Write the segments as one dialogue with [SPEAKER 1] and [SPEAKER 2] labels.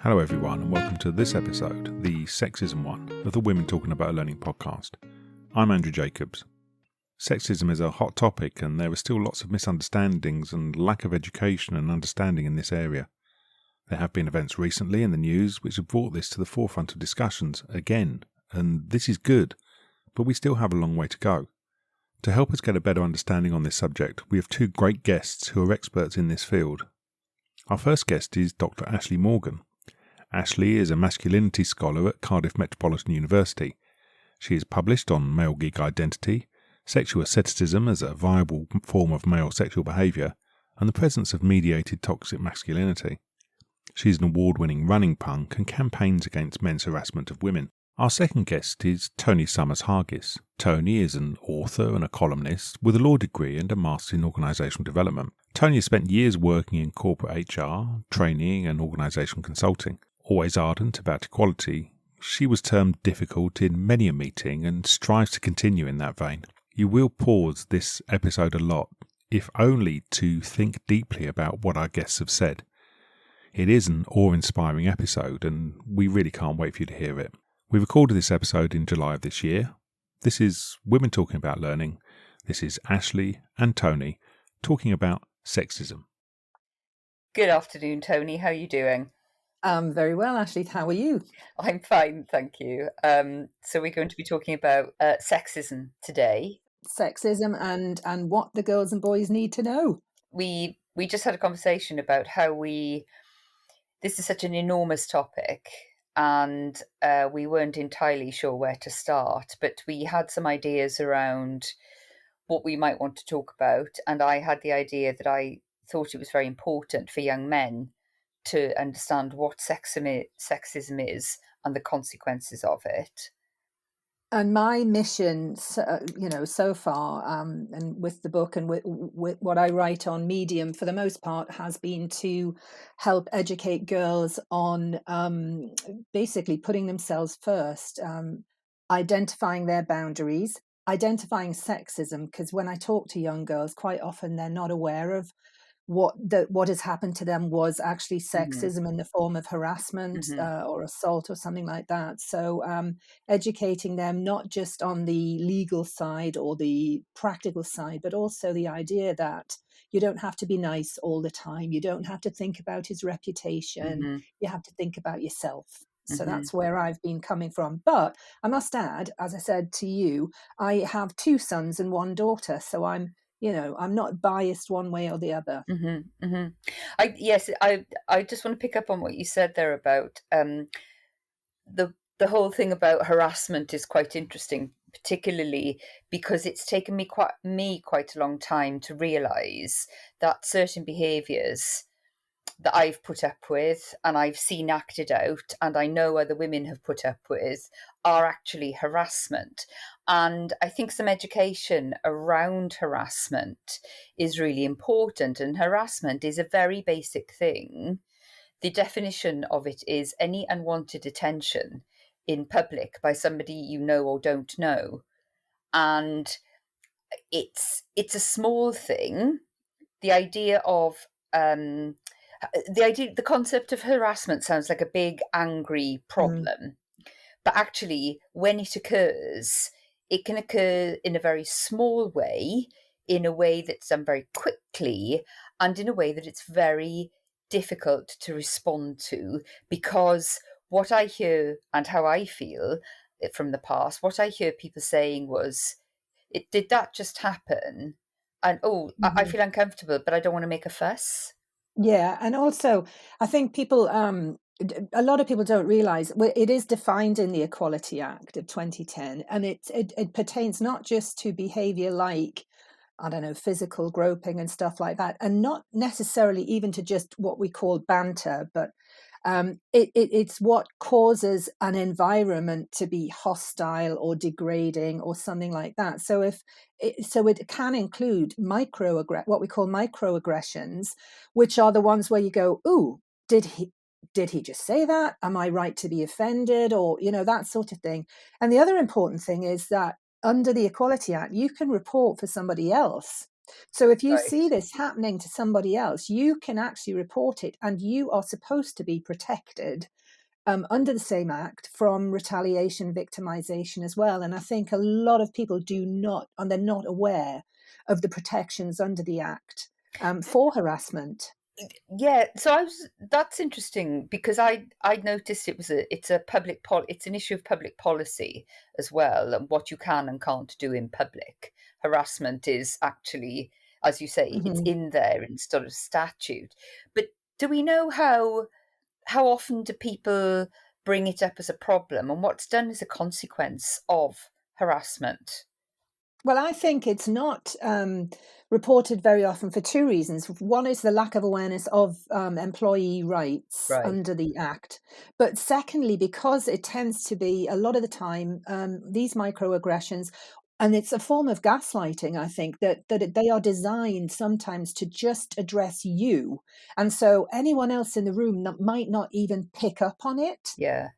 [SPEAKER 1] Hello everyone and welcome to this episode, the Sexism One of the Women Talking About Learning podcast. I'm Andrew Jacobs. Sexism is a hot topic and there are still lots of misunderstandings and lack of education and understanding in this area. There have been events recently in the news which have brought this to the forefront of discussions again, and this is good, but we still have a long way to go. To help us get a better understanding on this subject, we have two great guests who are experts in this field. Our first guest is Dr. Ashley Morgan. Ashley is a masculinity scholar at Cardiff Metropolitan University. She is published on male geek identity, sexual asceticism as a viable form of male sexual behaviour, and the presence of mediated toxic masculinity. She is an award-winning running punk and campaigns against men's harassment of women. Our second guest is Tony Summers-Hargis. Tony is an author and a columnist with a law degree and a master's in organisational development. Tony has spent years working in corporate HR, training and organisational consulting. Always ardent about equality, she was termed difficult in many a meeting and strives to continue in that vein. You will pause this episode a lot, if only to think deeply about what our guests have said. It is an awe-inspiring episode and we really can't wait for you to hear it. We recorded this episode in July of this year. This is Women Talking About Learning. This is Ashley and Tony talking about sexism.
[SPEAKER 2] Good afternoon, Tony. How are you doing?
[SPEAKER 3] Very well, Ashley. How are you?
[SPEAKER 2] I'm fine, thank you. So we're going to be talking about sexism today.
[SPEAKER 3] Sexism and what the girls and boys need to know.
[SPEAKER 2] We just had a conversation about how this is such an enormous topic and we weren't entirely sure where to start, but we had some ideas around what we might want to talk about. And I had the idea that I thought it was very important for young men to understand what sexism is and the consequences of it.
[SPEAKER 3] And my mission, so far, and with the book and with what I write on Medium, for the most part, has been to help educate girls on basically putting themselves first, identifying their boundaries, identifying sexism, because when I talk to young girls, quite often they're not aware of what has happened to them was actually sexism in the form of harassment or assault or something like that. So educating them not just on the legal side or the practical side, but also the idea that you don't have to be nice all the time. You don't have to think about his reputation. You have to think about yourself. So that's where I've been coming from. But I must add, as I said to you, I have two sons and one daughter. So I'm not biased one way or the other.
[SPEAKER 2] I just want to pick up on what you said there about the whole thing about harassment is quite interesting, particularly because it's taken me quite a long time to realise that certain behaviours that I've put up with and I've seen acted out and I know other women have put up with are actually harassment. And I think some education around harassment is really important. And harassment is a very basic thing. The definition of it is any unwanted attention in public by somebody you know or don't know. And it's a small thing. The concept of harassment sounds like a big, angry problem. But actually, when it occurs, it can occur in a very small way, in a way that's done very quickly, and in a way that it's very difficult to respond to. Because what I hear and how I feel from the past, what I hear people saying was, did that just happen? And, I feel uncomfortable, but I don't want to make a fuss.
[SPEAKER 3] Yeah, and also I think people, a lot of people don't realise it is defined in the Equality Act of 2010, and it pertains not just to behaviour like, I don't know, physical groping and stuff like that, and not necessarily even to just what we call banter, but it's what causes an environment to be hostile or degrading or something like that. So it can include what we call microaggressions, which are the ones where you go, "Ooh, did he just say that? Am I right to be offended?" Or that sort of thing. And the other important thing is that under the Equality Act, you can report for somebody else. So if you see this happening to somebody else, you can actually report it and you are supposed to be protected under the same act from retaliation, victimization as well. And I think a lot of people do not, and they're not aware of the protections under the act for harassment.
[SPEAKER 2] Yeah, so that's interesting, because I noticed it's an issue of public policy as well, and what you can and can't do in public. Harassment is actually, as you say, it's in there in sort of statute. But do we know how often do people bring it up as a problem, and what's done as a consequence of harassment?
[SPEAKER 3] Well, I think it's not reported very often for two reasons. One is the lack of awareness of employee rights
[SPEAKER 2] Right.
[SPEAKER 3] under the Act. But secondly, because it tends to be a lot of the time these microaggressions, and it's a form of gaslighting, I think, that they are designed sometimes to just address you. And so anyone else in the room might not even pick up on it.
[SPEAKER 2] Yeah.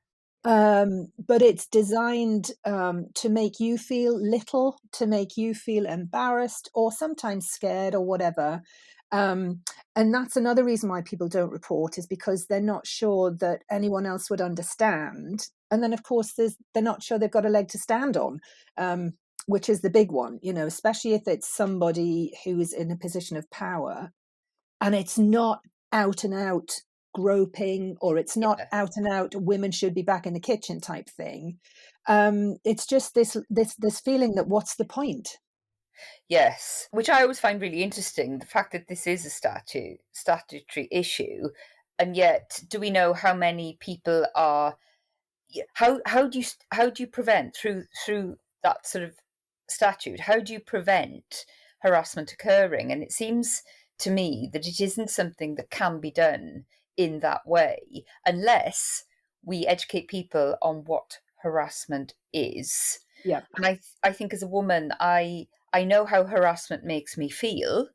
[SPEAKER 3] But it's designed to make you feel little, to make you feel embarrassed or sometimes scared or whatever. And that's another reason why people don't report, is because they're not sure that anyone else would understand. And then, of course, they're not sure they've got a leg to stand on, which is the big one, especially if it's somebody who is in a position of power and it's not out and out groping, or it's not out and out women should be back in the kitchen type thing. It's just this feeling that what's the point?
[SPEAKER 2] Yes, which I always find really interesting, the fact that this is a statutory issue, and yet do we know how many people are? How do you prevent through that sort of statute? How do you prevent harassment occurring? And it seems to me that it isn't something that can be done in that way unless we educate people on what harassment is.
[SPEAKER 3] Yeah.
[SPEAKER 2] And I think as a woman, I know how harassment makes me feel.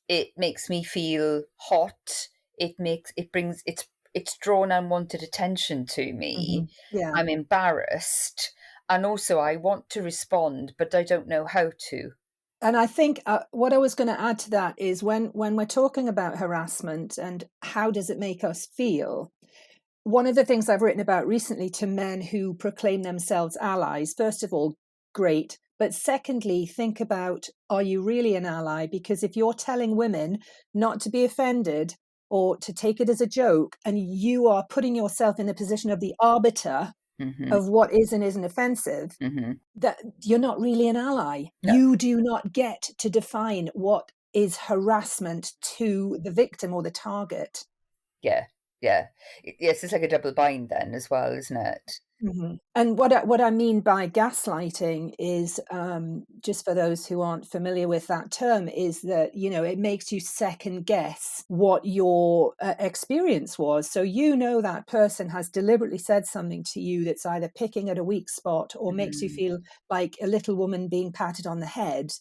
[SPEAKER 2] It makes me feel hot. It's drawn unwanted attention to me.
[SPEAKER 3] Yeah.
[SPEAKER 2] I'm embarrassed. And also I want to respond, but I don't know how to.
[SPEAKER 3] And I think what I was going to add to that is when we're talking about harassment and how does it make us feel, one of the things I've written about recently to men who proclaim themselves allies, first of all, great. But secondly, think about, are you really an ally? Because if you're telling women not to be offended or to take it as a joke, and you are putting yourself in the position of the arbiter of what is and isn't offensive, that you're not really an ally.
[SPEAKER 2] No.
[SPEAKER 3] You do not get to define what is harassment to the victim or the target.
[SPEAKER 2] Yeah. Yes, it's like a double bind then as well, isn't it?
[SPEAKER 3] And what I mean by gaslighting is, just for those who aren't familiar with that term, is that, it makes you second guess what your experience was. So, that person has deliberately said something to you that's either picking at a weak spot or makes you feel like a little woman being patted on the head.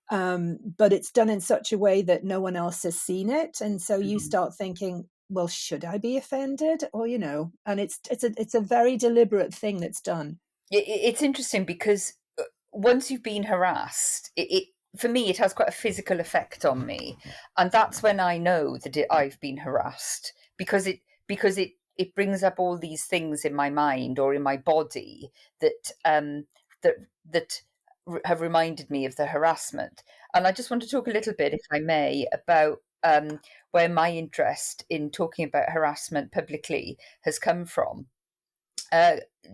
[SPEAKER 3] But it's done in such a way that no one else has seen it. And so you start thinking, well, should I be offended? Or, and it's a very deliberate thing that's done.
[SPEAKER 2] It's interesting because once you've been harassed, it for me, it has quite a physical effect on me. And that's when I know that I've been harassed, because it brings up all these things in my mind or in my body that have reminded me of the harassment. And I just want to talk a little bit, if I may, about where my interest in talking about harassment publicly has come from.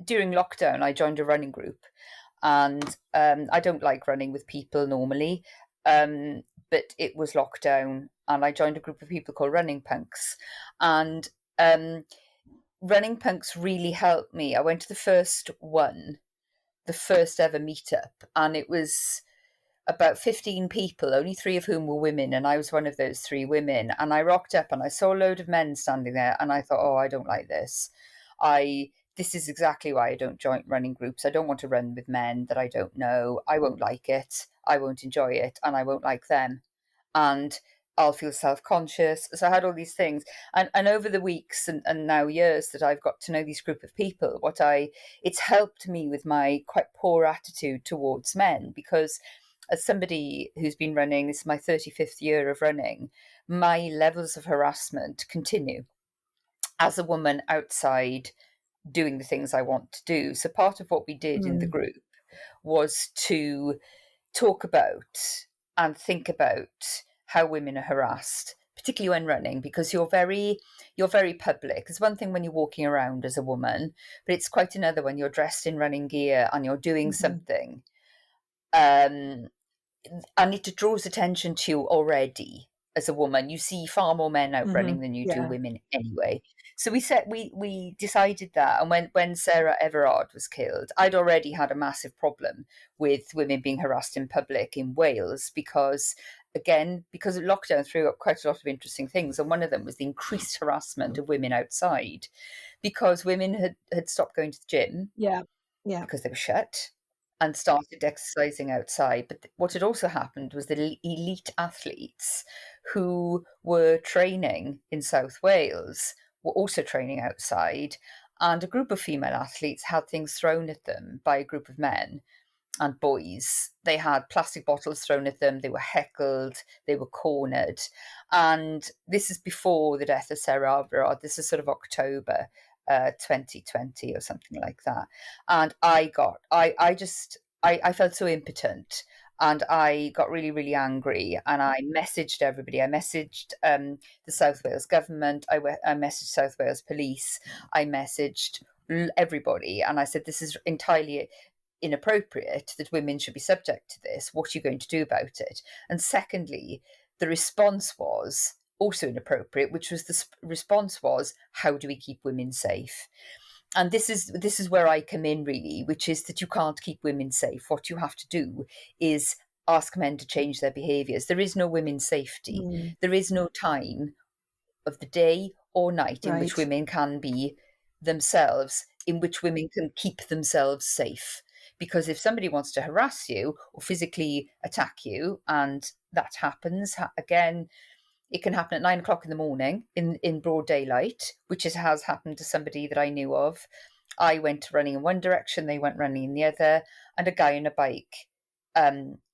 [SPEAKER 2] During lockdown, I joined a running group, and I don't like running with people normally, but it was lockdown, and I joined a group of people called Running Punks, and Running Punks really helped me. I went to the first ever meetup, and it was about 15 people, only 3 of whom were women, and I was one of those 3 women. And I rocked up and I saw a load of men standing there, and I thought, oh, I don't like this. This is exactly why I don't join running groups. I don't want to run with men that I don't know. I won't like it. I won't enjoy it, and I won't like them. And I'll feel self-conscious. So I had all these things. And over the weeks and now years that I've got to know this group of people, it's helped me with my quite poor attitude towards men, because as somebody who's been running, this is my 35th year of running, my levels of harassment continue. as a woman outside doing the things I want to do. So part of what we did in the
[SPEAKER 3] Mm.
[SPEAKER 2] group was to talk about and think about how women are harassed, particularly when running, because you're very public. It's one thing when you're walking around as a woman, but it's quite another when you're dressed in running gear and you're doing
[SPEAKER 3] Mhm.
[SPEAKER 2] something. And it draws attention to you already as a woman. You see far more men out running than you do
[SPEAKER 3] Yeah.
[SPEAKER 2] women anyway. So we decided that, and when Sarah Everard was killed, I'd already had a massive problem with women being harassed in public in Wales because of lockdown threw up quite a lot of interesting things, and one of them was the increased harassment of women outside because women had stopped going to the gym
[SPEAKER 3] Yeah. Yeah.
[SPEAKER 2] because they were shut and started exercising outside. But what had also happened was the elite athletes who were training in South Wales were also training outside. And a group of female athletes had things thrown at them by a group of men and boys. They had plastic bottles thrown at them. They were heckled. They were cornered. And this is before the death of Sarah Everard. This is sort of October 2020 or something like that. And I felt so impotent. And I got really, really angry, and I messaged everybody. I messaged the South Wales government. I messaged South Wales police. I messaged everybody, and I said, this is entirely inappropriate that women should be subject to this. What are you going to do about it? And secondly, the response was also inappropriate, which was response was, how do we keep women safe? And this is where I come in, really, which is that you can't keep women safe. What you have to do is ask men to change their behaviours. There is no women's safety.
[SPEAKER 3] Mm.
[SPEAKER 2] There is no time of the day or night in which
[SPEAKER 3] Right.
[SPEAKER 2] women can be themselves, in which women can keep themselves safe. Because if somebody wants to harass you or physically attack you, and that happens, again, it can happen at 9 o'clock in the morning in broad daylight, which has happened to somebody that I knew of. I went running in one direction, they went running in the other, and a guy on a bike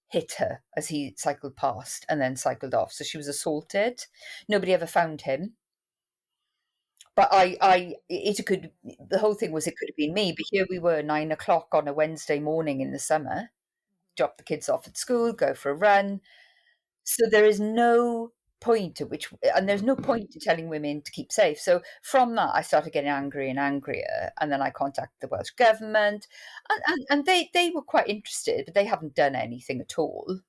[SPEAKER 2] hit her as he cycled past and then cycled off. So she was assaulted. Nobody ever found him. But the whole thing was it could have been me, but here we were 9 o'clock on a Wednesday morning in the summer, drop the kids off at school, go for a run. So there is no point at which, and there's no point in telling women to keep safe. So from that, I started getting angry and angrier, and then I contacted the Welsh government, and they were quite interested, but they haven't done anything at all.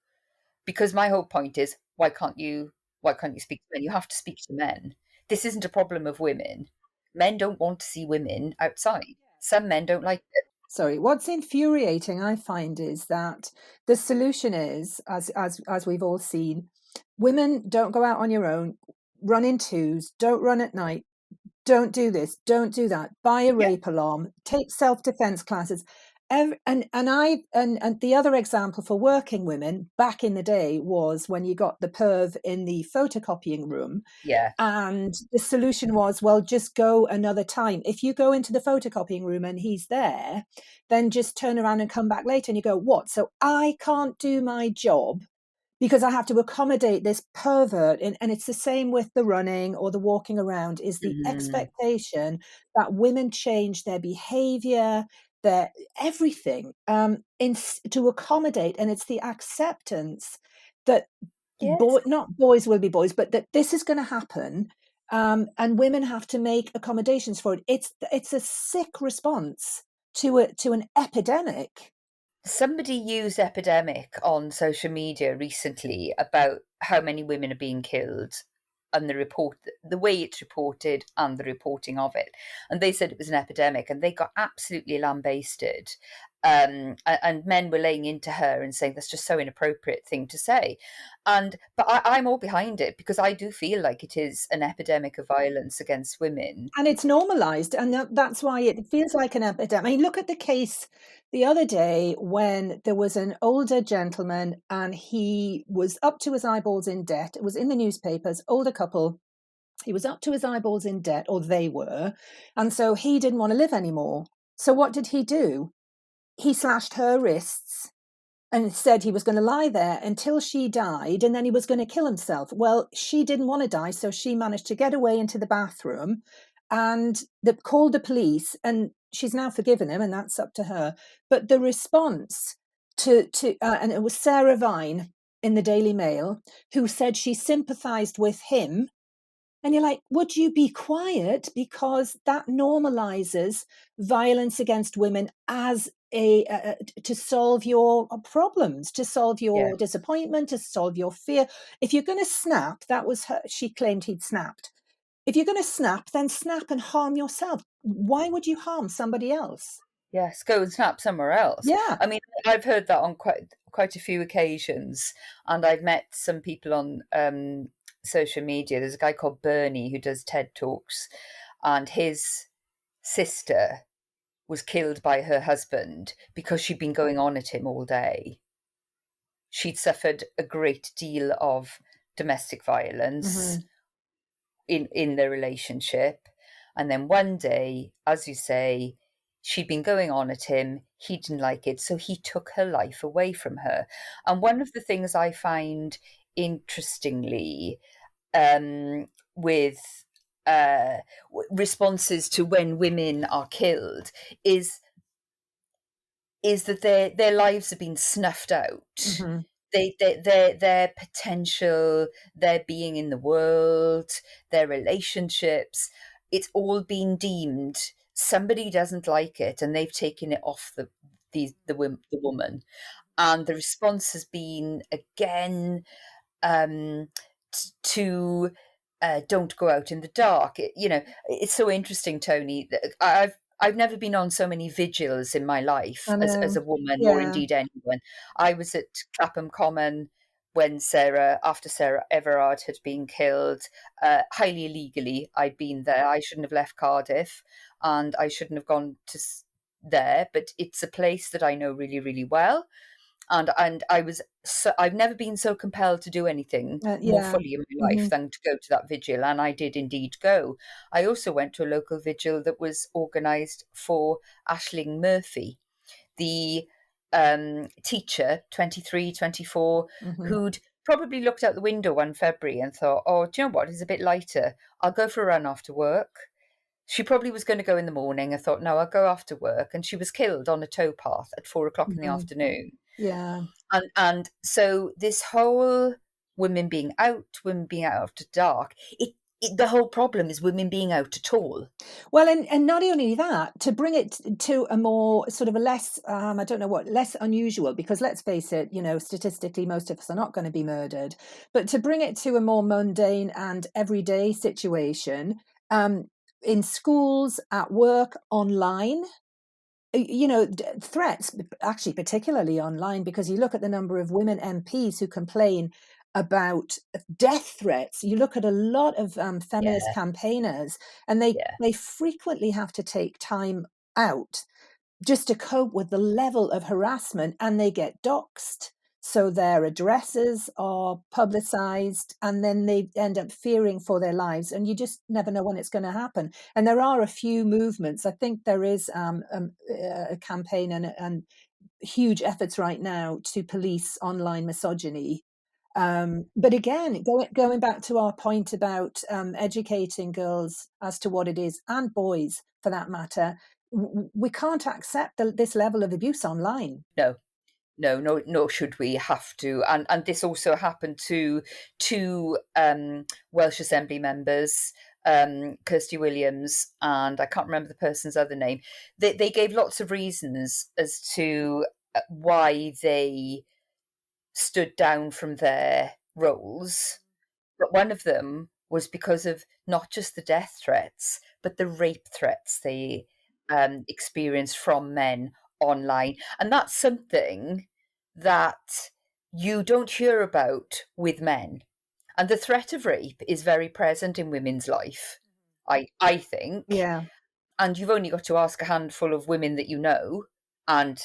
[SPEAKER 2] Because my whole point is, why can't you speak to men? You have to speak to men. This isn't a problem of women. Men don't want to see women outside. Some men don't like it.
[SPEAKER 3] Sorry, what's infuriating, I find, is that the solution is, as we've all seen, women don't go out on your own, run in twos, don't run at night, don't do this, don't do that, buy a rape alarm, take self-defense classes. And the other example for working women back in the day was when you got the perv in the photocopying room.
[SPEAKER 2] Yeah.
[SPEAKER 3] And the solution was, well, just go another time. If you go into the photocopying room and he's there, then just turn around and come back later. And you go, what? So I can't do my job because I have to accommodate this pervert. And it's the same with the running or the walking around, is the expectation that women change their behavior, their everything, to accommodate. And it's the acceptance that
[SPEAKER 2] Yes.
[SPEAKER 3] not boys will be boys, but that this is going to happen. And women have to make accommodations for it. It's a sick response to an epidemic.
[SPEAKER 2] Somebody used epidemic on social media recently about how many women are being killed and the way it's reported and the reporting of it. And they said it was an epidemic, and they got absolutely lambasted. And men were laying into her and saying that's just so inappropriate thing to say. But I'm all behind it because I do feel like it is an epidemic of violence against women.
[SPEAKER 3] And it's normalized, and that's why it feels like an epidemic. I mean, look at the case the other day when there was an older gentleman and he was up to his eyeballs in debt. It was in the newspapers, older couple. He was up to his eyeballs in debt, or they were. And so he didn't want to live anymore. So what did he do? He slashed her wrists and said he was going to lie there until she died, and then he was going to kill himself. Well, she didn't want to die, so she managed to get away into the bathroom and called the police, and she's now forgiven him, and that's up to her. But the response to and it was Sarah Vine in the Daily Mail who said she sympathised with him. And you're like, would you be quiet? Because that normalizes violence against women as to solve your problems, to solve your disappointment, to solve your fear. If you're going to snap, that was her, she claimed he'd snapped. If you're going to snap, then snap and harm yourself. Why would you harm somebody else?
[SPEAKER 2] Yes, go and snap somewhere else.
[SPEAKER 3] Yeah.
[SPEAKER 2] I mean, I've heard that on quite a few occasions, and I've met some people on social media. There's a guy called Bernie who does TED Talks, and his sister was killed by her husband because she'd been going on at him all day. She'd suffered a great deal of domestic violence in their relationship. And then one day, as you say, she'd been going on at him. He didn't like it, so he took her life away from her. And one of the things I find interestingly with responses to when women are killed is that their lives have been snuffed out. Their potential, their being in the world, their relationships, it's all been deemed somebody doesn't like it, and they've taken it off the woman. And the response has been again to don't go out in the dark. It's so interesting, Tony. I've never been on so many vigils in my life as a woman, or indeed anyone. I was at Clapham Common when after Sarah Everard had been killed, highly illegally. I'd been there. I shouldn't have left Cardiff, and I shouldn't have gone to there. But it's a place that I know really, really well. And I've never been so compelled to do anything more fully in my life than to go to that vigil. And I did indeed go. I also went to a local vigil that was organised for Aisling Murphy, the teacher, 23, 24, who'd probably looked out the window one February and thought, oh, do you know what? It's a bit lighter. I'll go for a run after work. She probably was going to go in the morning. I thought, no, I'll go after work. And she was killed on a towpath at 4:00 in the afternoon.
[SPEAKER 3] Yeah.
[SPEAKER 2] And so this whole women being out after dark, the whole problem is women being out at all.
[SPEAKER 3] Well, and not only that, to bring it to a more sort of a less, less unusual, because let's face it, statistically, most of us are not going to be murdered, but to bring it to a more mundane and everyday situation, in schools, at work, online, threats, actually, particularly online, because you look at the number of women MPs who complain about death threats. You look at a lot of feminist campaigners, and they frequently have to take time out just to cope with the level of harassment, and they get doxxed. So their addresses are publicized, and then they end up fearing for their lives, and you just never know when it's going to happen. And there are a few movements. I think there is a campaign and huge efforts right now to police online misogyny. But again, going back to our point about educating girls as to what it is, and boys for that matter, we can't accept this level of abuse online.
[SPEAKER 2] No, should we have to. And this also happened to two Welsh Assembly members, Kirsty Williams, and I can't remember the person's other name. They gave lots of reasons as to why they stood down from their roles. But one of them was because of not just the death threats, but the rape threats they experienced from men online. And that's something that you don't hear about with men. And the threat of rape is very present in women's life, I think.
[SPEAKER 3] Yeah.
[SPEAKER 2] And you've only got to ask a handful of women that you know, and,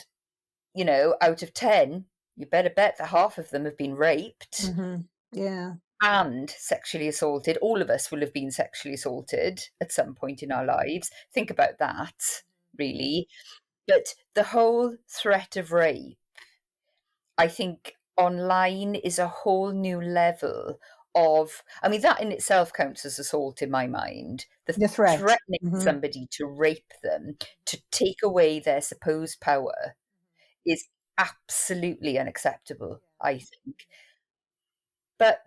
[SPEAKER 2] out of 10, you better bet that half of them have been raped.
[SPEAKER 3] Yeah.
[SPEAKER 2] And sexually assaulted. All of us will have been sexually assaulted at some point in our lives. Think about that, really. But the whole threat of rape, I think online is a whole new level of, I mean, that in itself counts as assault in my mind.
[SPEAKER 3] The threat.
[SPEAKER 2] Threatening
[SPEAKER 3] Hmm.
[SPEAKER 2] somebody to rape them, to take away their supposed power, is absolutely unacceptable, I think. But,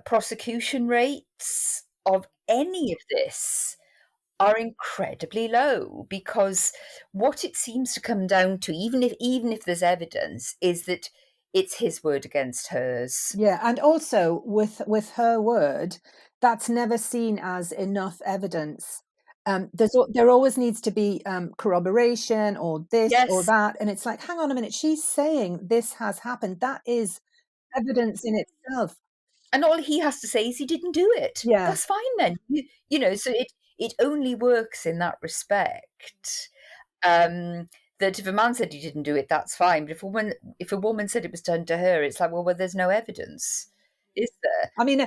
[SPEAKER 2] prosecution rates of any of this are incredibly low, because what it seems to come down to, even if there's evidence, is that it's his word against hers.
[SPEAKER 3] Yeah, and also with her word, that's never seen as enough evidence. There always needs to be corroboration or this or
[SPEAKER 2] Yes,
[SPEAKER 3] that, and it's like, hang on a minute, she's saying this has happened. That is evidence in itself.
[SPEAKER 2] and all he has to say is he didn't do it.
[SPEAKER 3] Yeah,
[SPEAKER 2] That's fine then. So it only works in that respect. That if a man said he didn't do it, that's fine. But if a woman said it was done to her, it's like, well, there's no evidence, is there?
[SPEAKER 3] I mean,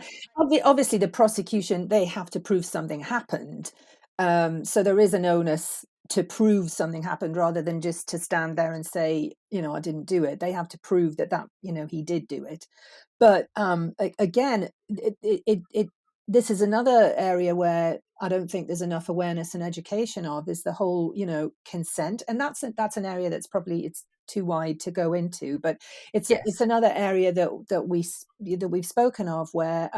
[SPEAKER 3] obviously the prosecution, they have to prove something happened. So there is an onus to prove something happened rather than just to stand there and say, I didn't do it. They have to prove that, he did do it. But again, this is another area where I don't think there's enough awareness and education of, is the whole, consent. And that's an area that's probably, it's too wide to go into, but it's
[SPEAKER 2] Yes.
[SPEAKER 3] another area that we've spoken of, where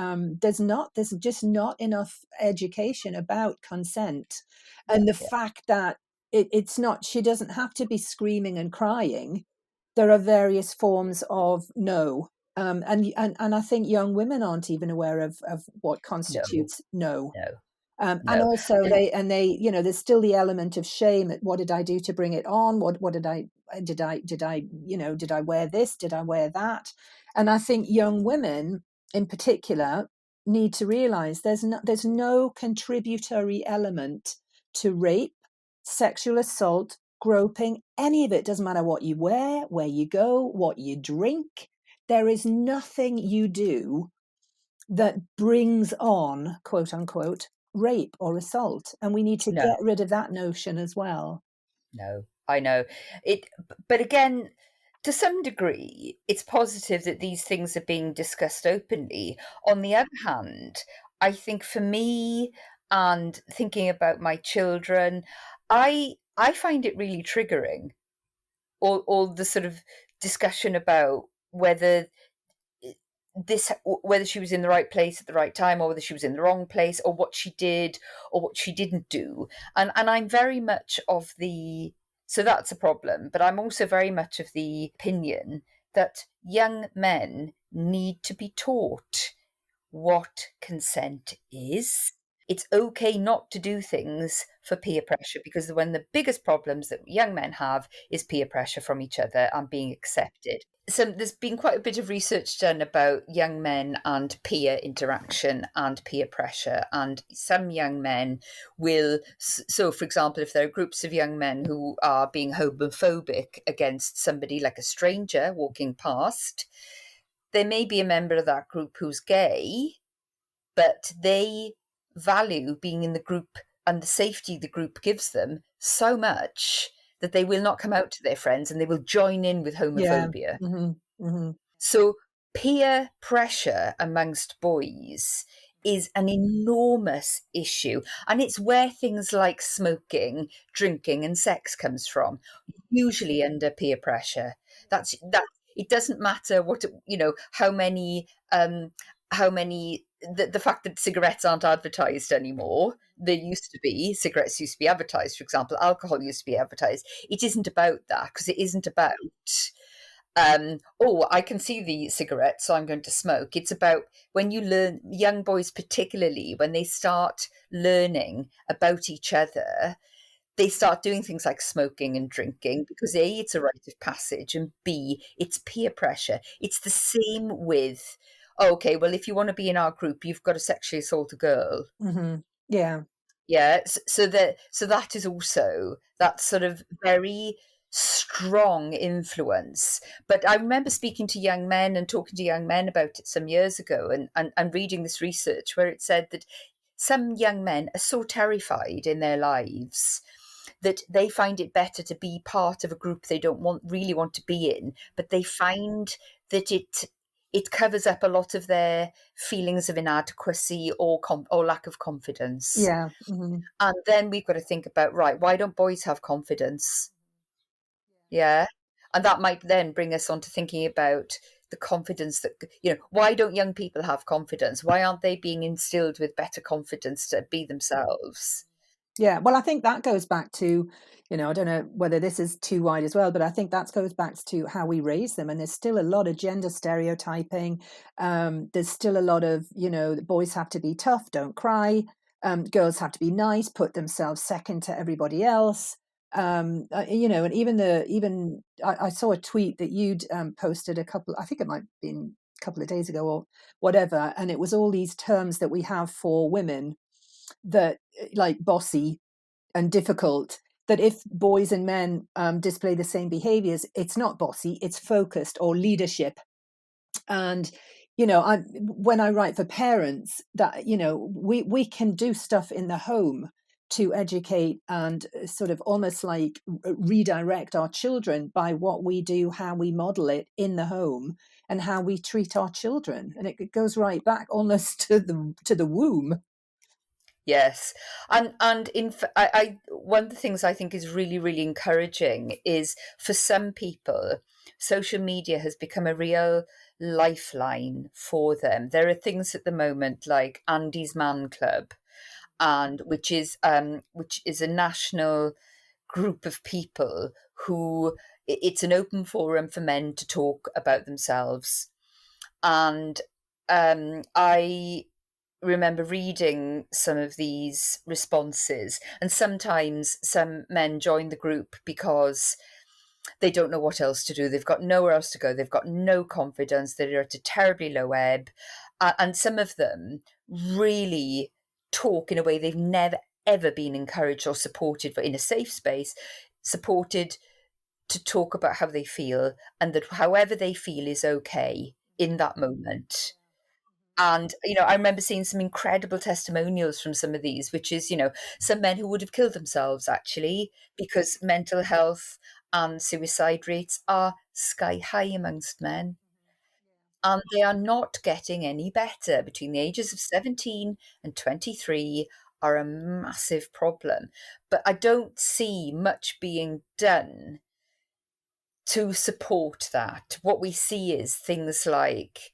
[SPEAKER 3] there's just not enough education about consent, and the
[SPEAKER 2] Yeah.
[SPEAKER 3] fact that it's not, she doesn't have to be screaming and crying. There are various forms of no. And I think young women aren't even aware of what
[SPEAKER 2] No,
[SPEAKER 3] constitutes no.
[SPEAKER 2] no,
[SPEAKER 3] And
[SPEAKER 2] no.
[SPEAKER 3] also
[SPEAKER 2] And
[SPEAKER 3] they, there's still the element of shame. What did I do to bring it on? What did I, did I wear this? Did I wear that? And I think young women in particular need to realize there's no contributory element to rape, sexual assault, groping, any of it. Doesn't matter what you wear, where you go, what you drink. There is nothing you do that brings on, quote unquote, rape or assault. And we need to
[SPEAKER 2] no,
[SPEAKER 3] get rid of that notion as well.
[SPEAKER 2] no, I know it. But again, to some degree, it's positive that these things are being discussed openly. On the other hand, I think for me, and thinking about my children, I find it really triggering. All the sort of discussion about whether she was in the right place at the right time, or whether she was in the wrong place, or what she did or what she didn't do. And I'm very much of the, so that's a problem, but I'm also very much of the opinion that young men need to be taught what consent is. It's okay not to do things for peer pressure, because one of the biggest problems that young men have is peer pressure from each other and being accepted. So there's been quite a bit of research done about young men and peer interaction and peer pressure. And some young men will, so for example, if there are groups of young men who are being homophobic against somebody like a stranger walking past, there may be a member of that group who's gay, but they value being in the group and the safety the group gives them so much that they will not come out to their friends and they will join in with
[SPEAKER 3] Yeah.
[SPEAKER 2] homophobia.
[SPEAKER 3] Hmm. Hmm.
[SPEAKER 2] So peer pressure amongst boys is an enormous issue, and it's where things like smoking, drinking and sex comes from, usually under peer pressure. That it doesn't matter what, how many the fact that cigarettes aren't advertised anymore. There used to be, cigarettes used to be advertised, for example, alcohol used to be advertised. It isn't about that, because it isn't about oh, I can see the cigarette, so I'm going to smoke. It's about when you learn, young boys particularly, when they start learning about each other, they start doing things like smoking and drinking because A, it's a rite of passage, and B, it's peer pressure. It's the same with, okay, well, if you want to be in our group, you've got to sexually assault a girl.
[SPEAKER 3] Hmm. Yeah.
[SPEAKER 2] Yeah, so that is also that sort of very strong influence. But I remember speaking to young men and talking to young men about it some years ago, and reading this research where it said that some young men are so terrified in their lives that they find it better to be part of a group they don't really want to be in, but they find that it covers up a lot of their feelings of inadequacy or lack of confidence.
[SPEAKER 3] Yeah. Mm-hmm.
[SPEAKER 2] And then we've got to think about, right, why don't boys have confidence? Yeah. And that might then bring us on to thinking about the confidence that, why don't young people have confidence? Why aren't they being instilled with better confidence to be themselves?
[SPEAKER 3] Yeah, well, I think that goes back to, I don't know whether this is too wide as well, but I think that goes back to how we raise them. And there's still a lot of gender stereotyping. There's still a lot of, boys have to be tough, don't cry. Girls have to be nice, put themselves second to everybody else. And even I saw a tweet that you'd posted I think it might have been a couple of days ago or whatever. And it was all these terms that we have for women that, like bossy and difficult, that if boys and men display the same behaviors, it's not bossy, it's focused or leadership. And when I write for parents, that we can do stuff in the home to educate and sort of almost like redirect our children by what we do, how we model it in the home, and how we treat our children. And it goes right back almost to the womb.
[SPEAKER 2] Yes, and I one of the things I think is really, really encouraging is, for some people, social media has become a real lifeline for them. There are things at the moment like Andy's Man Club, and which is a national group of people who, it's an open forum for men to talk about themselves. And I remember reading some of these responses, and sometimes some men join the group because they don't know what else to do. They've got nowhere else to go. They've got no confidence. They're at a terribly low ebb. And some of them really talk in a way they've never, ever been encouraged or supported in a safe space, supported to talk about how they feel, and that however they feel is okay in that moment. And, I remember seeing some incredible testimonials from some of these, which is, some men who would have killed themselves, actually, because mental health and suicide rates are sky high amongst men. And they are not getting any better. Between the ages of 17 and 23 are a massive problem. But I don't see much being done to support that. What we see is things like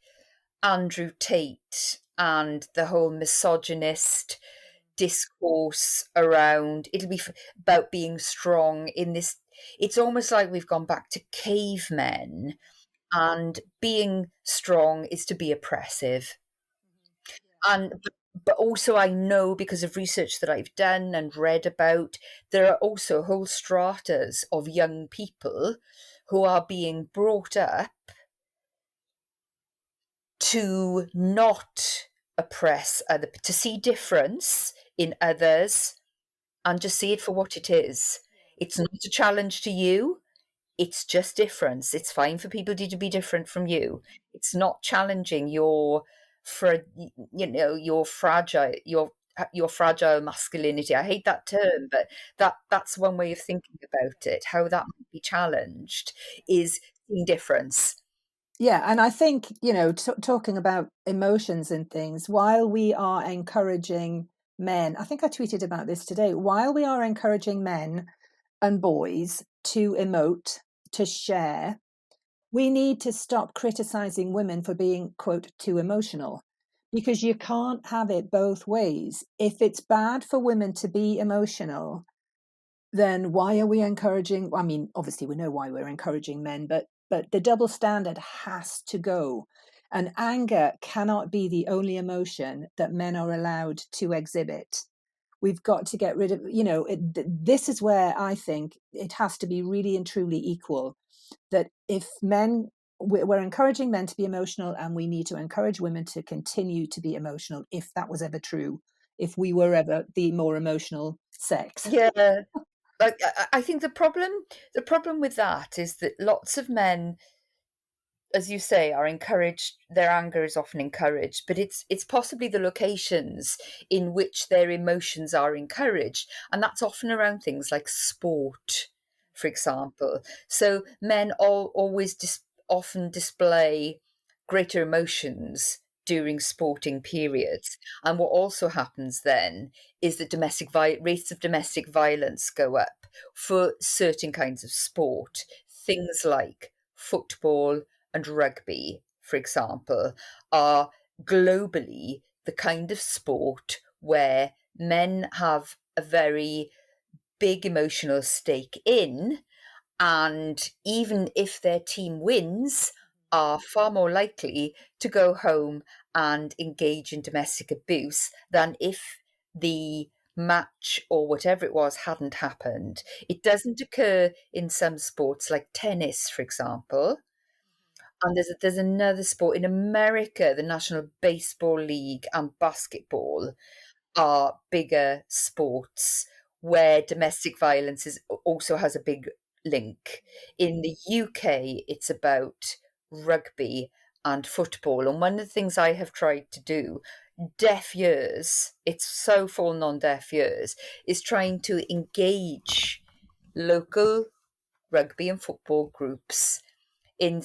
[SPEAKER 2] Andrew Tate and the whole misogynist discourse around it'll be about being strong in this. It's almost like we've gone back to cavemen, and being strong is to be oppressive. And but also, I know, because of research that I've done and read about, there are also whole stratas of young people who are being brought up to not oppress to see difference in others and just see it for what it is. It's not a challenge to you. It's just difference. It's fine for people to be different from you. It's not challenging your fragile masculinity. I hate that term, but that's one way of thinking about it. How that might be challenged is seeing difference.
[SPEAKER 3] Yeah, and I think, talking about emotions and things, while we are encouraging men, I think I tweeted about this today, while we are encouraging men and boys to emote, to share, we need to stop criticizing women for being, quote, too emotional, because you can't have it both ways. If it's bad for women to be emotional, then why are we encouraging? I mean, obviously we know why we're encouraging men, but the double standard has to go. And anger cannot be the only emotion that men are allowed to exhibit. We've got to get rid of, this is where I think it has to be really and truly equal. That if we're encouraging men to be emotional, and we need to encourage women to continue to be emotional, if that was ever true, if we were ever the more emotional sex.
[SPEAKER 2] Yeah. Like, I think the problem with that is that lots of men, as you say, are encouraged. Their anger is often encouraged, but it's possibly the locations in which their emotions are encouraged, and that's often around things like sport, for example. So men always often display greater emotions during sporting periods. And what also happens then is that rates of domestic violence go up for certain kinds of sport. Things like football and rugby, for example, are globally the kind of sport where men have a very big emotional stake in, and even if their team wins, are far more likely to go home and engage in domestic abuse than if the match or whatever it was hadn't happened. It doesn't occur in some sports like tennis, for example. And there's another sport in America, the National Baseball League and basketball are bigger sports where domestic violence also has a big link. In the UK, it's about rugby and football. And one of the things I have tried to do, deaf ears, it's so fallen on deaf ears, is trying to engage local rugby and football groups in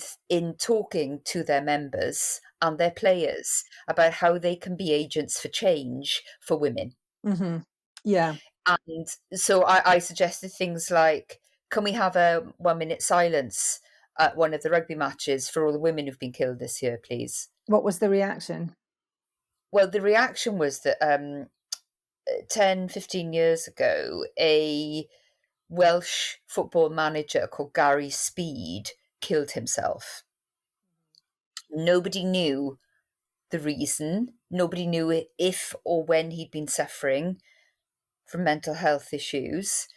[SPEAKER 2] talking to their members and their players about how they can be agents for change for women.
[SPEAKER 3] Mm-hmm. Yeah.
[SPEAKER 2] And so I suggested things like, can we have a 1 minute silence at one of the rugby matches for all the women who've been killed this year, please?
[SPEAKER 3] What was the reaction?
[SPEAKER 2] Well, the reaction was that 10, 15 years ago, a Welsh football manager called Gary Speed killed himself. Nobody knew the reason. Nobody knew if or when he'd been suffering from mental health issues.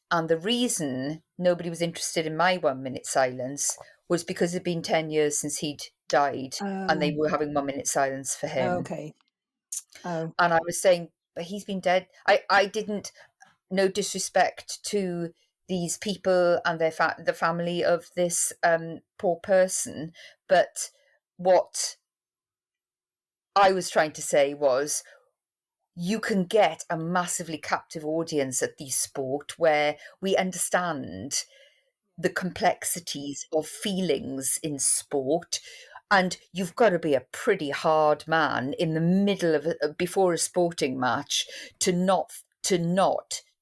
[SPEAKER 2] And the reason nobody was interested in my 1 minute silence was because it'd been 10 years since he'd died, and they were having 1 minute silence for him.
[SPEAKER 3] Okay. Oh.
[SPEAKER 2] And I was saying, but he's been dead. I didn't, no disrespect to these people and the family of this poor person, but what I was trying to say was, you can get a massively captive audience at the sport where we understand the complexities of feelings in sport, and you've got to be a pretty hard man in the middle of before a sporting match to not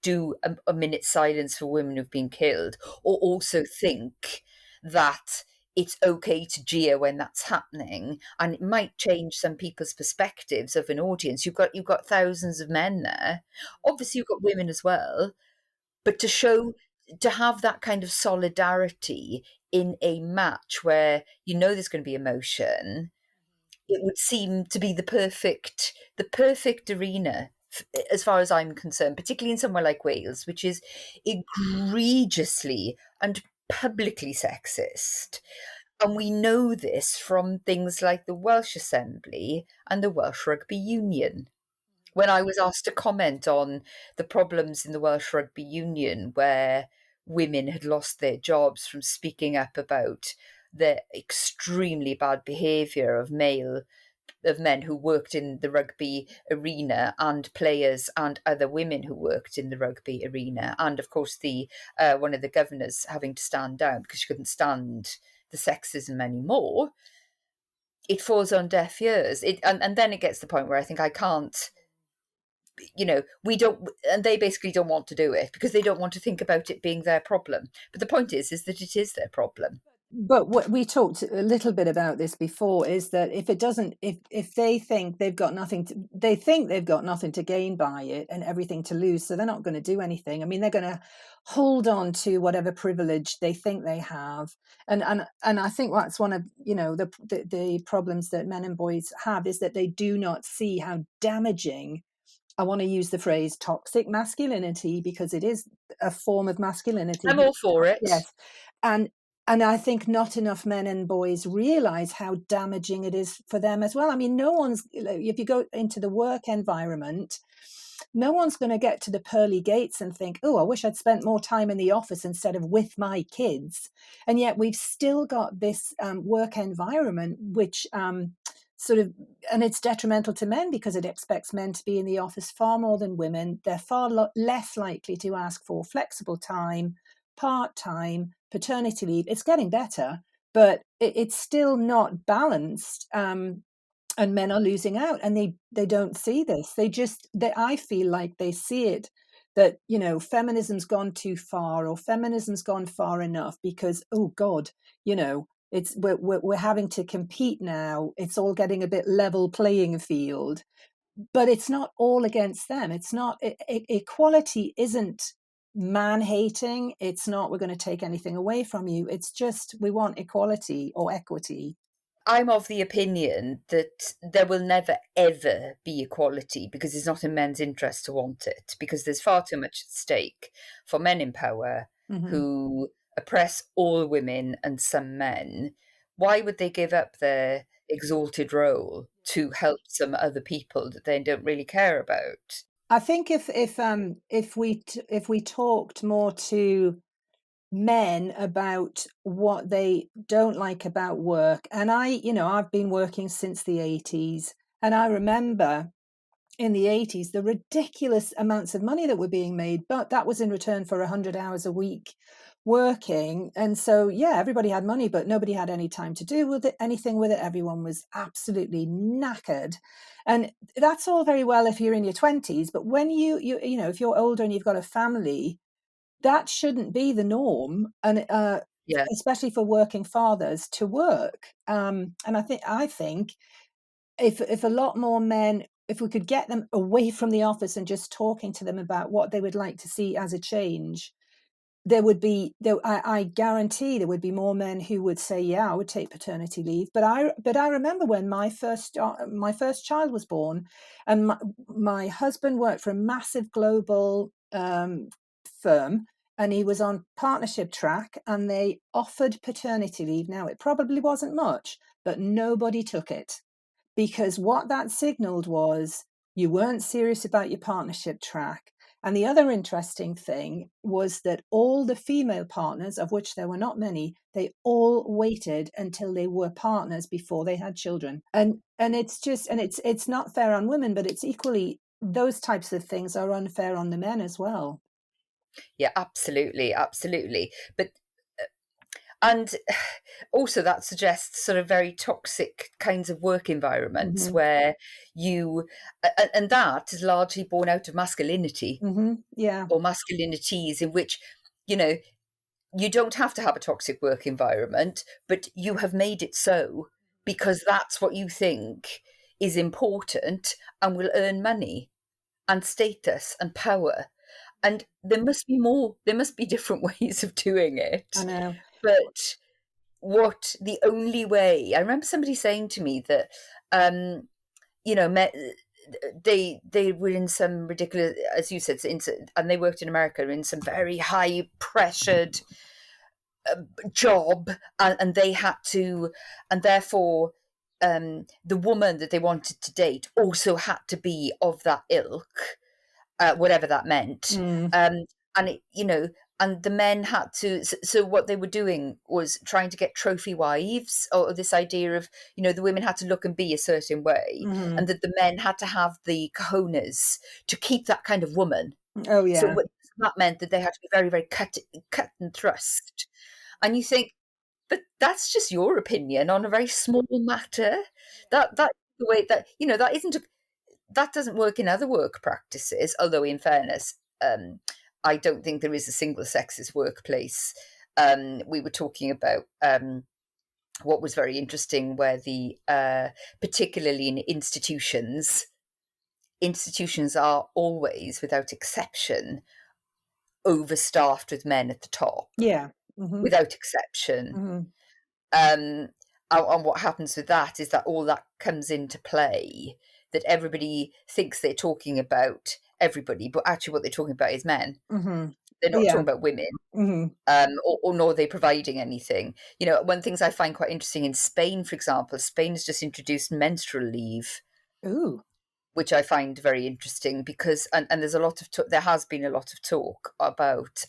[SPEAKER 2] do a minute silence for women who've been killed, or also think that it's okay to jeer when that's happening, and it might change some people's perspectives of an audience. You've got thousands of men there. Obviously, you've got women as well, but to have that kind of solidarity in a match where you know there's going to be emotion, it would seem to be the perfect arena, as far as I'm concerned, particularly in somewhere like Wales, which is egregiously and publicly sexist. And we know this from things like the Welsh Assembly and the Welsh Rugby Union. When I was asked to comment on the problems in the Welsh Rugby Union, where women had lost their jobs from speaking up about the extremely bad behaviour of men who worked in the rugby arena, and players and other women who worked in the rugby arena, and of course the one of the governors having to stand down because she couldn't stand the sexism anymore, it falls on deaf ears. And then it gets to the point where I think I can't, we don't, and they basically don't want to do it because they don't want to think about it being their problem. But the point is that it is their problem.
[SPEAKER 3] But what we talked a little bit about this before is that if they think they've got nothing to gain by it and everything to lose, so they're not going to do anything. I mean, they're going to hold on to whatever privilege they think they have, and I think that's one of the problems that men and boys have, is that they do not see how damaging, I want to use the phrase toxic masculinity, because it is a form of masculinity.
[SPEAKER 2] I'm all for it.
[SPEAKER 3] Yes. And I think not enough men and boys realize how damaging it is for them as well. I mean, if you go into the work environment, no one's going to get to the pearly gates and think, oh, I wish I'd spent more time in the office instead of with my kids. And yet we've still got this work environment, which and it's detrimental to men because it expects men to be in the office far more than women. They're far less likely to ask for flexible time, part-time, paternity leave. It's getting better, but it's still not balanced. And men are losing out, and they don't see this. I feel like they see it, that, you know, feminism's gone too far, or feminism's gone far enough, because, oh God, you know, we're having to compete now. It's all getting a bit level playing field, but it's not all against them. It's not, equality isn't man hating. It's not, we're going to take anything away from you. It's just, we want equality or equity.
[SPEAKER 2] I'm of the opinion that there will never, ever be equality, because it's not in men's interest to want it, because there's far too much at stake for men in power who oppress all women and some men. Why would they give up their exalted role to help some other people that they don't really care about?
[SPEAKER 3] I think if we talked more to men about what they don't like about work, and I've been working since the 80s, and I remember in the 80s the ridiculous amounts of money that were being made, but that was in return for 100 hours a week working. And so, yeah, everybody had money, but nobody had any time to do with it, anything with it. Everyone was absolutely knackered. And that's all very well if you're in your 20s, but when you know, if you're older and you've got a family, that shouldn't be the norm. And
[SPEAKER 2] Yeah.
[SPEAKER 3] especially for working fathers to work. And I think if a lot more men, if we could get them away from the office and just talking to them about what they would like to see as a change, I guarantee there would be more men who would say, yeah, I would take paternity leave. But I remember when my first child was born, and my husband worked for a massive global firm, and he was on partnership track, and they offered paternity leave. Now, it probably wasn't much, but nobody took it, because what that signaled was you weren't serious about your partnership track. And the other interesting thing was that all the female partners, of which there were not many, they all waited until they were partners before they had children. And it's not fair on women, but it's equally, those types of things are unfair on the men as well.
[SPEAKER 2] Yeah, absolutely, absolutely. But and also that suggests sort of very toxic kinds of work environments where and that is largely born out of masculinity
[SPEAKER 3] Yeah.
[SPEAKER 2] or masculinities, in which, you know, you don't have to have a toxic work environment, but you have made it so because that's what you think is important and will earn money and status and power. And there must be different ways of doing it.
[SPEAKER 3] I know.
[SPEAKER 2] But the only way, I remember somebody saying to me that, you know, they were in some ridiculous, as you said, and they worked in America in some very high pressured job, and they had to, and therefore the woman that they wanted to date also had to be of that ilk, whatever that meant. And it, you know, and the men had to, so what they were doing was trying to get trophy wives, or this idea of, you know, the women had to look and be a certain way, and that the men had to have the cojones to keep that kind of woman.
[SPEAKER 3] Oh yeah.
[SPEAKER 2] So that meant that they had to be very, very cut and thrust. And you think, but that's just your opinion on a very small matter. That the way that, you know, that doesn't work in other work practices. Although, in fairness, I don't think there is a single sexist workplace. We were talking about what was very interesting, where particularly in institutions are always, without exception, overstaffed with men at the top.
[SPEAKER 3] Yeah.
[SPEAKER 2] Without exception. And what happens with that is that all that comes into play, that everybody thinks they're talking about everybody, but actually what they're talking about is men. They're not talking about women, or nor are they providing anything. You know, one of the things I find quite interesting in Spain, for example, Spain has just introduced menstrual leave.
[SPEAKER 3] Ooh.
[SPEAKER 2] Which I find very interesting, because and there's there has been a lot of talk about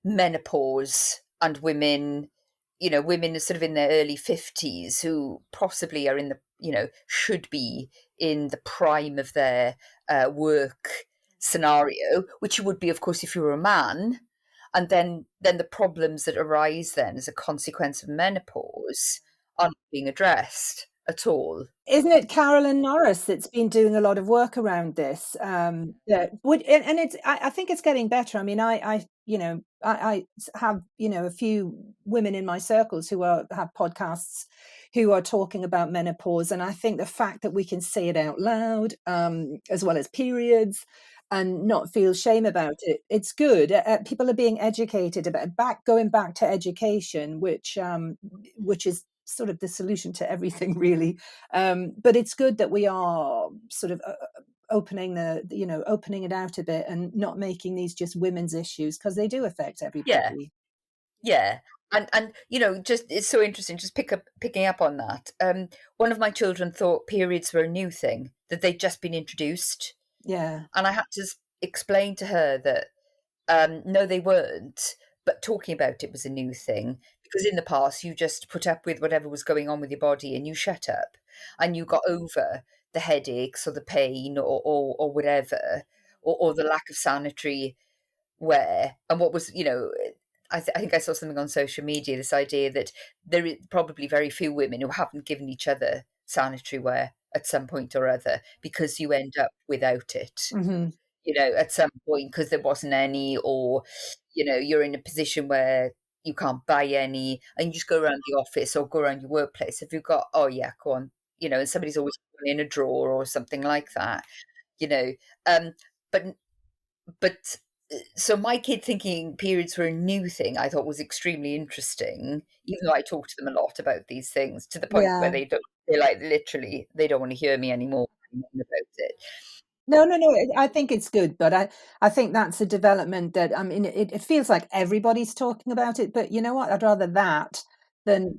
[SPEAKER 2] menopause and women, you know, women sort of in their early 50s who possibly are in the, you know, should be in the prime of their work scenario, which you would be, of course, if you were a man. and then the problems that arise then as a consequence of menopause aren't being addressed at all.
[SPEAKER 3] Isn't it Carolyn Norris that's been doing a lot of work around this? That would, and it's, I think it's getting better. I mean, I have, a few women in my circles who have podcasts who are talking about menopause. And I think the fact that we can say it out loud, as well as periods, and not feel shame about it, it's good. People are being educated about going back to education, which is sort of the solution to everything, really. But it's good that we are sort of opening opening it out a bit and not making these just women's issues, because they do affect everybody.
[SPEAKER 2] Yeah. And just, it's so interesting, just picking up on that. One of my children thought periods were a new thing, that they'd just been introduced.
[SPEAKER 3] Yeah.
[SPEAKER 2] And I had to explain to her that no, they weren't, but talking about it was a new thing, because in the past you just put up with whatever was going on with your body and you shut up and you got over the headaches or the pain or whatever, or the lack of sanitary wear. And what was, I think I saw something on social media, this idea that there is probably very few women who haven't given each other sanitary wear at some point or other, because you end up without it.
[SPEAKER 3] Mm-hmm.
[SPEAKER 2] At some point, because there wasn't any, or you're in a position where you can't buy any, and you just go around the office or go around your workplace. If you've got, oh yeah, go on, and somebody's always in a drawer or something like that, but so my kid thinking periods were a new thing, I thought was extremely interesting, even though I talk to them a lot about these things, to the point where
[SPEAKER 3] Yeah.
[SPEAKER 2] they like literally, they don't want to hear me anymore about it.
[SPEAKER 3] No. I think it's good, but I think that's a development that, I mean, it feels like everybody's talking about it, but you know what? I'd rather that than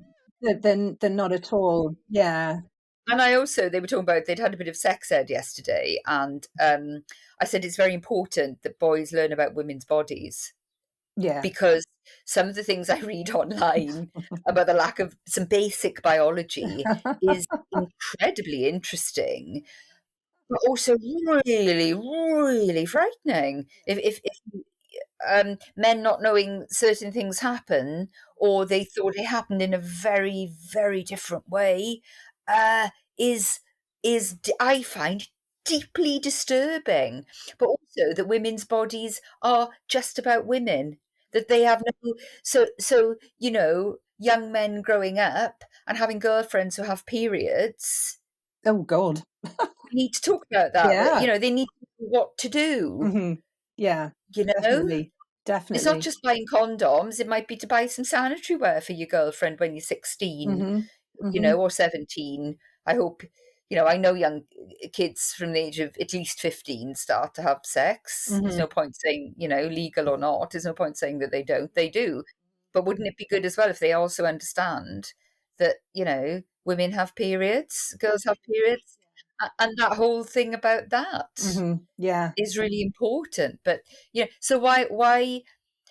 [SPEAKER 3] not at all. Yeah.
[SPEAKER 2] And they were talking about, they'd had a bit of sex ed yesterday, and I said it's very important that boys learn about women's bodies,
[SPEAKER 3] Yeah.
[SPEAKER 2] because some of the things I read online about the lack of some basic biology is incredibly interesting, but also really, really frightening. If men not knowing certain things happen, or they thought it happened in a very, very different way, is I find deeply disturbing. But also that women's bodies are just about women, that they have no, so young men growing up and having girlfriends who have periods.
[SPEAKER 3] Oh God.
[SPEAKER 2] We need to talk about that.
[SPEAKER 3] Yeah.
[SPEAKER 2] They need to know what to do.
[SPEAKER 3] Mm-hmm. Yeah.
[SPEAKER 2] You know,
[SPEAKER 3] Definitely.
[SPEAKER 2] it's not just buying condoms. It might be to buy some sanitary wear for your girlfriend when you're 16,
[SPEAKER 3] Mm-hmm. Mm-hmm.
[SPEAKER 2] or 17. I hope, I know young kids from the age of at least 15 start to have sex.
[SPEAKER 3] Mm-hmm.
[SPEAKER 2] There's no point saying, legal or not. There's no point saying that they don't. They do. But wouldn't it be good as well if they also understand that, women have periods, girls have periods, and that whole thing about that
[SPEAKER 3] Mm-hmm. Yeah.
[SPEAKER 2] is really important. But so why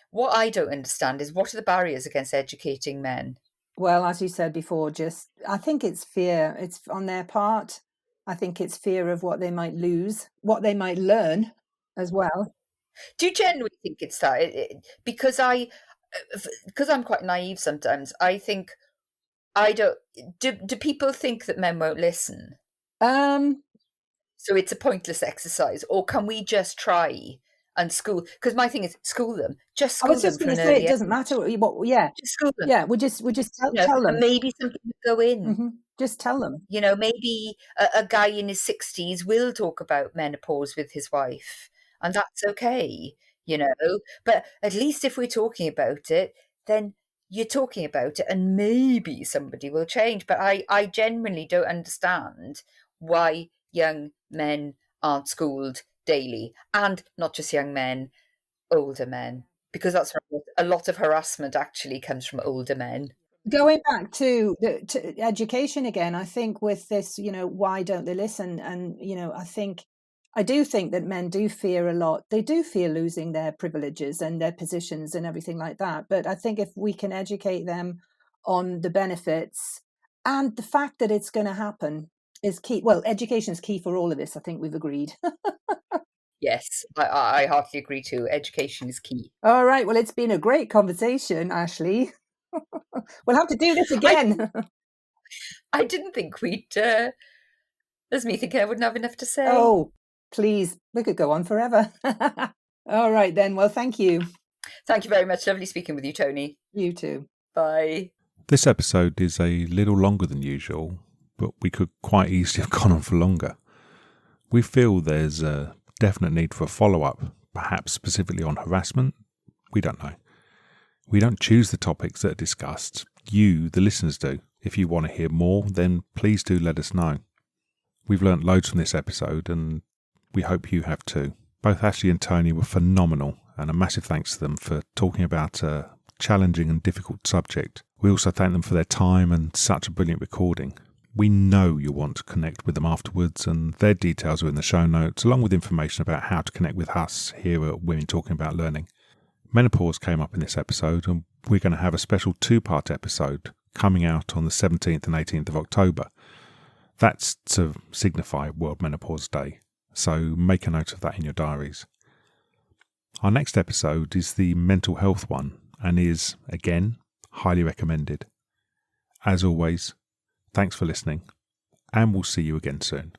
[SPEAKER 2] what I don't understand is, what are the barriers against educating men?
[SPEAKER 3] Well, as you said before, I think it's fear. It's on their part. I think it's fear of what they might lose, what they might learn as well.
[SPEAKER 2] Do you genuinely think it's that? Because I'm quite naive sometimes, I think, I don't, do people think that men won't listen? So it's a pointless exercise, or can we just try and school? Because my thing is, school them, just
[SPEAKER 3] I
[SPEAKER 2] school
[SPEAKER 3] was
[SPEAKER 2] them
[SPEAKER 3] just
[SPEAKER 2] from
[SPEAKER 3] going to
[SPEAKER 2] an
[SPEAKER 3] say,
[SPEAKER 2] early
[SPEAKER 3] it doesn't
[SPEAKER 2] age.
[SPEAKER 3] matter what. Yeah.
[SPEAKER 2] Just school them.
[SPEAKER 3] Yeah. We just tell them.
[SPEAKER 2] And maybe something will go in.
[SPEAKER 3] Mm-hmm. Just tell them.
[SPEAKER 2] Maybe a guy in his 60s will talk about menopause with his wife, and that's okay, But at least if we're talking about it, then you're talking about it, and maybe somebody will change. But I genuinely don't understand why young men aren't schooled daily, and not just young men, older men, because that's where a lot of harassment actually comes from older men.
[SPEAKER 3] Going back to education again, I think with this, why don't they listen? And, I do think that men do fear a lot. They do fear losing their privileges and their positions and everything like that. But I think if we can educate them on the benefits and the fact that it's going to happen is key. Well, education is key for all of this. I think we've agreed.
[SPEAKER 2] Yes, I heartily agree too. Education is key.
[SPEAKER 3] All right. Well, it's been a great conversation, Ashley. We'll have to do this
[SPEAKER 2] I
[SPEAKER 3] again.
[SPEAKER 2] I didn't think we'd. There's me thinking I wouldn't have enough to say.
[SPEAKER 3] Oh, please. We could go on forever. All right, then. Well, thank you.
[SPEAKER 2] Thank you very much. Lovely speaking with you, Tony.
[SPEAKER 3] You too.
[SPEAKER 2] Bye.
[SPEAKER 1] This episode is a little longer than usual, but we could quite easily have gone on for longer. We feel there's a definite need for a follow-up, perhaps specifically on harassment. We don't know. We don't choose the topics that are discussed. You, the listeners, do. If you want to hear more, then please do let us know. We've learnt loads from this episode, and we hope you have too. Both Ashley and Tony were phenomenal, and a massive thanks to them for talking about a challenging and difficult subject. We also thank them for their time and such a brilliant recording. We know you'll want to connect with them afterwards, and their details are in the show notes, along with information about how to connect with us here at Women Talking About Learning. Menopause came up in this episode, and we're going to have a special 2-part episode coming out on the 17th and 18th of October. That's to signify World Menopause Day, so make a note of that in your diaries. Our next episode is the mental health one, and is, again, highly recommended. As always, thanks for listening, and we'll see you again soon.